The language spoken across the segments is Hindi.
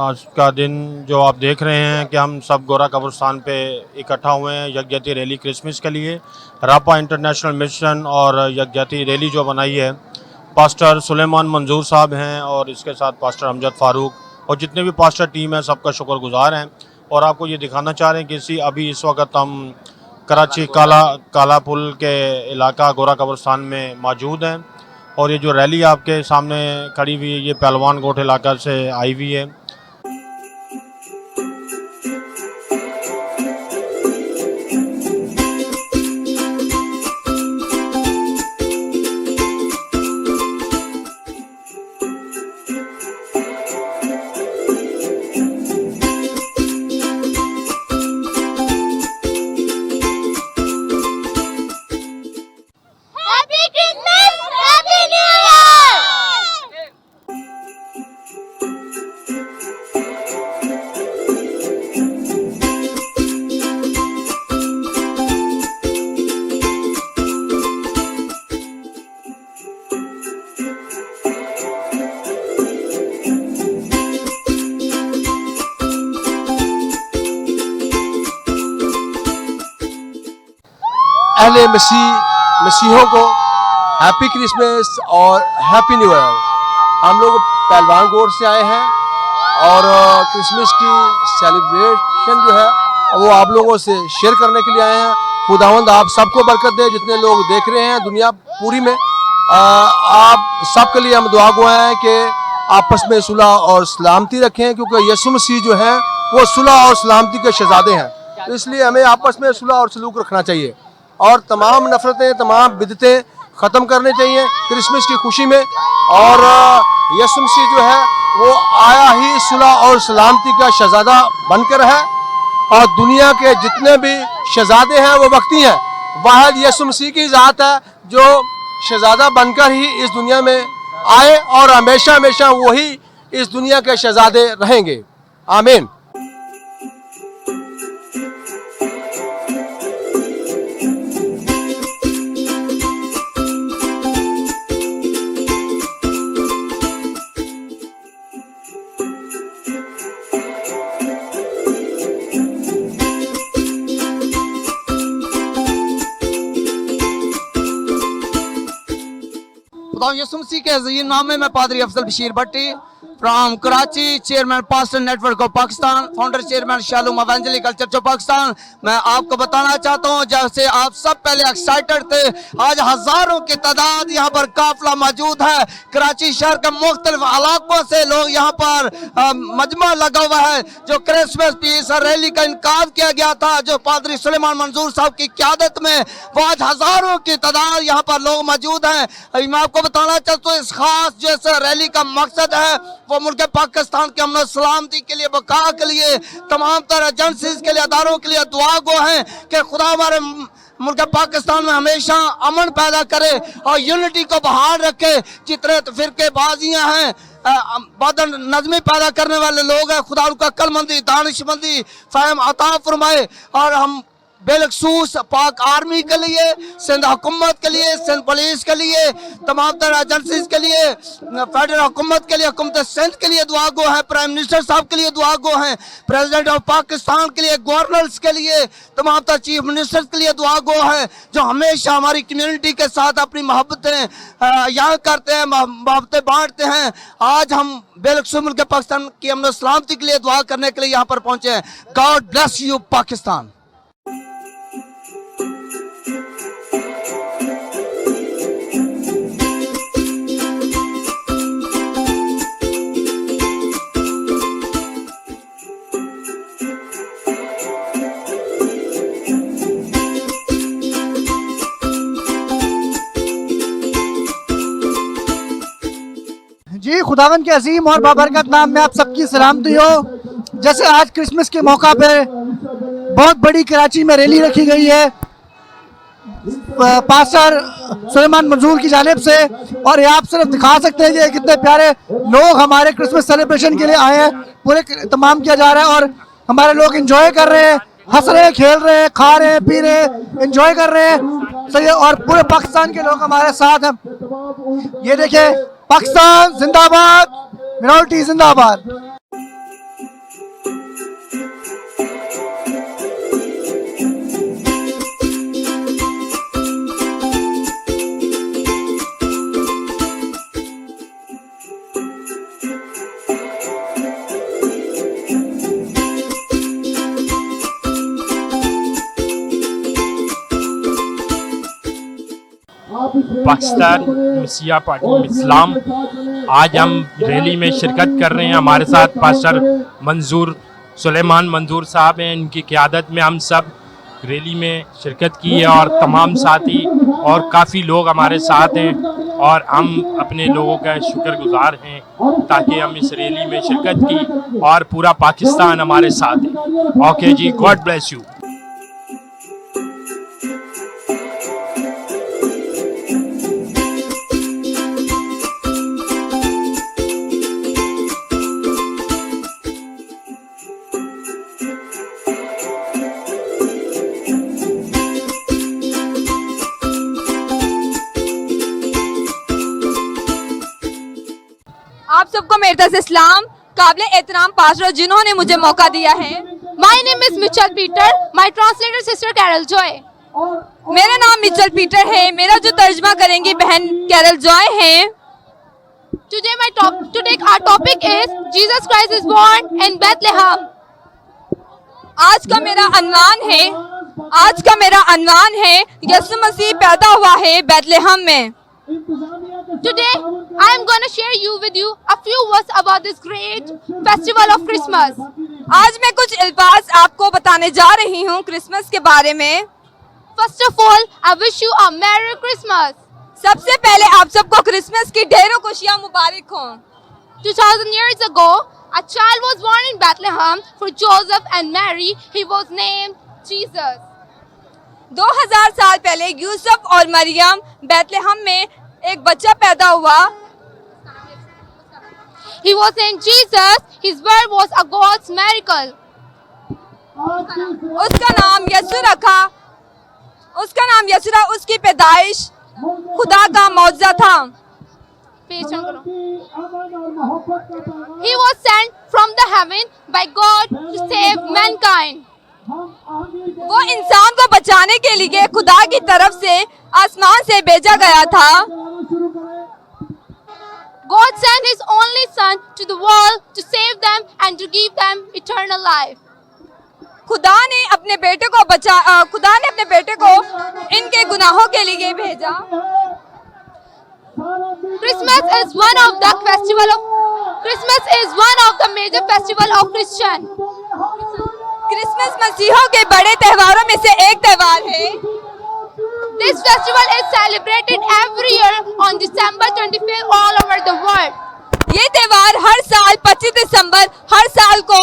आज का दिन जो आप देख रहे हैं कि हम सब गोरा कब्रिस्तान पे इकट्ठा हुए हैं यकजहती रैली क्रिसमस के लिए। रापा इंटरनेशनल मिशन और यकजहती रैली जो बनाई है, पास्टर सुलेमान मंजूर साहब हैं और इसके साथ पास्टर अमजद फ़ारूक और जितने भी पास्टर टीम है सबका शुक्रगुजार हैं। और आपको ये दिखाना चाह रहे हैं कि अभी इस वक्त हम कराची काला पुल के इलाका गोरा कब्रिस्तान में मौजूद हैं और ये जो रैली आपके सामने खड़ी हुई है ये पहलवान गोट इलाका से आई हुई है। अहले मसीहों को हैप्पी क्रिसमस और हैप्पी न्यू ईयर। हम लोग पहलवान गोट से आए हैं और क्रिसमस की सेलिब्रेशन जो है वो आप लोगों से शेयर करने के लिए आए हैं। खुदावंद आप सबको बरकत दे, जितने लोग देख रहे हैं दुनिया पूरी में। आप सब के लिए हम दुआ गो हैं कि आपस में सुलह और सलामती रखें, क्योंकि यीशु मसीह जो है वो सुलह और सलामती के शहजादे हैं। तो इसलिए हमें आपस में सुलह और सलूक रखना चाहिए और तमाम नफरतें, तमाम बिदतें ख़त्म करने चाहिए क्रिसमस की खुशी में। और यीशु मसीह जो है वो आया ही सुलह और सलामती का शहजादा बनकर है और दुनिया के जितने भी शहजादे हैं वो वक्ती हैं। वाहिद यीशु मसीह की ज़ात है जो शहजादा बनकर ही इस दुनिया में आए और हमेशा हमेशा वही इस दुनिया के शहजादे रहेंगे। आमीन। यीशु मसीह के अज़ीम नाम में मैं पादरी Afzal Bashir Bhatti from Karachi, chairman pastor network of Pakistan, founder chairman Shalom evangelical church of Pakistan. मैं आपको बताना चाहता हूं, जैसे आप सब पहले एक्साइटेड थे, आज हजारों की तादाद यहाँ पर काफिला मौजूद है। कराची शहर के मुख्तलिफ इलाकों से लोग यहाँ पर मजमा लगा हुआ है। जो क्रिसमस पीस रैली का इनकाद किया गया था जो पादरी सुलेमान मंजूर साहब की क़यादत में, वो आज हजारों की तादाद यहाँ पर लोग मौजूद हैं। मैं आपको बताना चाहता हूँ इस खास जैसे रैली का मकसद है वो मुल्क पाकिस्तान के अमन सलामती के लिए, बका के लिए, तमाम तरह एजेंसीज के लिए, अदारों के लिए दुआ गो हैं कि खुदा हमारे मुल्क पाकिस्तान में हमेशा अमन पैदा करे और यूनिटी को बहाल रखे। जितने फिरके बाजियाँ हैं, बदन नज़मी पैदा करने वाले लोग हैं, खुदा उनका अक्लमंदी, दानिशमंदी, फहम अता फरमाए। और हम बेलखसूस पाक आर्मी के लिए, सिंध हुकूमत के लिए, सिंध पुलिस के लिए, तमाम तरह एजेंसीज के लिए, फेडरल हुकूमत के लिए, हुकूमत सिंध के लिए दुआ गो है, प्राइम मिनिस्टर साहब के लिए दुआ गो हैं, प्रेसिडेंट ऑफ पाकिस्तान के लिए, गवर्नर्स के लिए, तमाम तरह चीफ मिनिस्टर्स के लिए दुआ गो है जो हमेशा हमारी कम्युनिटी के साथ अपनी मोहब्बतें यहाँ करते हैं, मोहब्बतें बांटते हैं। आज हम बेलखसूस मुल्क पाकिस्तान की अमन सलामती के लिए दुआ करने के लिए यहाँ पर पहुँचे हैं। God bless you Pakistan. जी, खुदावन के अजीम और बाबरकत नाम में आप सबकी सलामती हो। जैसे आज क्रिसमस के मौका पे बहुत बड़ी कराची में रैली रखी गई है पास्टर सुलेमान मंजूर की जानिब से, और ये आप सिर्फ दिखा सकते हैं कि कितने प्यारे लोग हमारे क्रिसमस सेलिब्रेशन के लिए आए हैं। पूरे तमाम किया जा रहा है और हमारे लोग एंजॉय कर रहे हैं, हंस रहे हैं, खेल रहे हैं, खा रहे हैं, पी रहे हैं, एंजॉय कर रहे हैं। सही है, और पूरे पाकिस्तान के लोग हमारे साथ हैं। ये देखिए, पाकिस्तान जिंदाबाद, मिनॉरिटी जिंदाबाद। पाकिस्तान मसीहा पार्टी इस्लाम। आज हम रैली में शिरकत कर रहे हैं। हमारे साथ पास्टर मंजूर सुलेमान मंजूर साहब हैं। इनकी क़यादत में हम सब रैली में शिरकत की है और तमाम साथी और काफ़ी लोग हमारे साथ हैं और हम अपने लोगों का शुक्रगुजार हैं ताकि हम इस रैली में शिरकत की और पूरा पाकिस्तान हमारे साथ है। Okay ji, God bless you. आप सबको मेरी तरफ से इस्लाम। काबिल एहतराम पास्टर जिन्होंने मुझे मौका दिया है। My name is Mitchell Peter, my translator sister Carol Joy. मेरा नाम मिचेल पीटर है। मेरा जो तर्जमा करेंगी बहन कैरल जॉय है। Today our topic is Jesus Christ is born in Bethlehem. आज का मेरा अनवान है यीशु मसीह पैदा हुआ है बैतलहम में। Today, I am going to share with you a few words about this great festival of Christmas. आज मैं कुछ अल्फाज आपको बताने जा रही हूँ क्रिसमस के बारे में। First of all, I wish you a Merry Christmas. सबसे पहले आप सबको क्रिसमस की ढेरों खुशियाँ मुबारक हों। 2000 years ago, a child was born in Bethlehem for Joseph and Mary. He was named Jesus. 2000 साल पहले यूसुफ और मरियम बैतलहम में एक बच्चा पैदा हुआ। He was named Jesus. His birth was a God's miracle. उसका नाम यसु रखा। उसकी पैदाइश खुदा का मौजज़ा था। He was sent from the heaven by God to save mankind. वो इंसान को बचाने के लिए खुदा की तरफ से आसमान से भेजा गया था। God sent His only Son to the world to save them and to give them eternal life. खुदा ने अपने बेटे को इनके गुनाहों के लिए भेजा। Christmas is one of the major festival of Christian. Christmas मसीहों के बड़े त्योहारों में से एक त्योहार है। This festival is celebrated every year on December 25th all over the world. ये त्योहार हर साल 25 दिसंबर हर साल को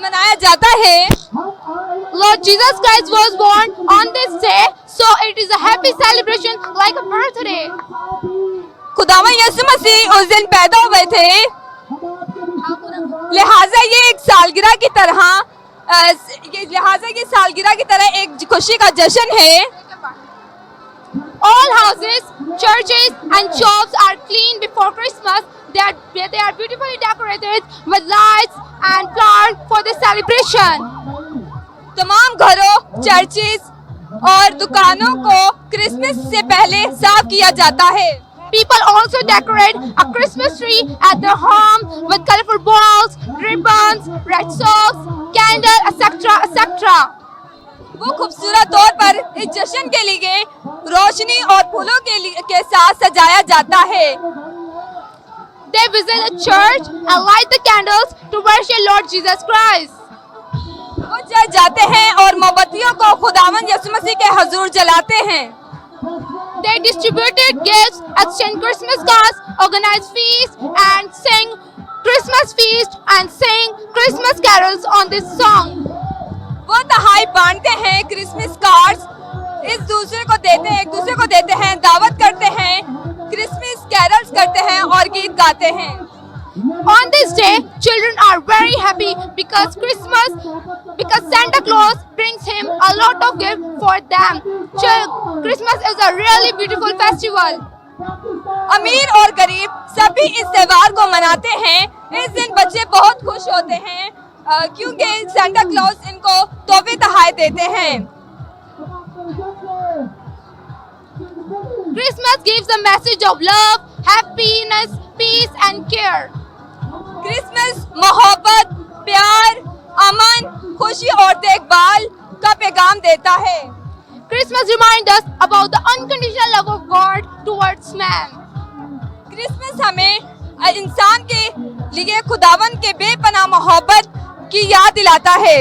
मनाया जाता है। Lord Jesus Christ was born on this day, so it is a happy celebration like a birthday. खुदावन यीशु मसीह उस दिन पैदा हुए थे, लिहाजा ये सालगिरह की तरह एक खुशी का जश्न है। All houses, churches and shops are clean before Christmas. They are beautifully decorated with lights and flowers for the celebration. तमाम घरों, चर्चेस और दुकानों को क्रिसमस से पहले साफ किया जाता है। People also decorate a Christmas tree at their home with colorful balls, ribbons, red socks, candles, etc., etc. वो खूबसूरत तौर पर इस जश्न के लिए रोशनी और फूलों के साथ सजाया जाता है। They visit the church and light the candles to worship Lord Jesus Christ. वो चर्च जाते हैं और मोमबत्तियों को खुदावंद यीशु मसीह के हुजूर जलाते हैं। They distributed gifts, exchange Christmas cards, organize feasts, and sing Christmas feast and sing Christmas carols on this song. वो तहाई बांटते हैं, क्रिसमस कार्ड्स एक दूसरे को देते हैं, दावत करते हैं, क्रिसमस कैरल्स करते हैं और गीत गाते हैं। On this day, children are very happy because Santa Claus brings him a lot of gifts for them. Christmas is a really beautiful festival. अमीर और गरीब सभी इस त्योहार को मनाते हैं। इस दिन बच्चे बहुत खुश होते हैं क्योंकि सेंटा क्लॉज इनको तोहफे तोहफे देते हैं। Christmas gives a message of love, happiness, peace and care. Christmas मोहब्बत, प्यार, अमन, खुशी और देखभाल का पैगाम देता है। Christmas reminds us about the unconditional love of God towards man. Christmas हमें इंसान के लिए खुदावन के बेपनाह मोहब्बत की याद दिलाता है।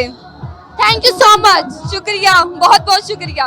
Thank you so much. शुक्रिया, बहुत बहुत शुक्रिया।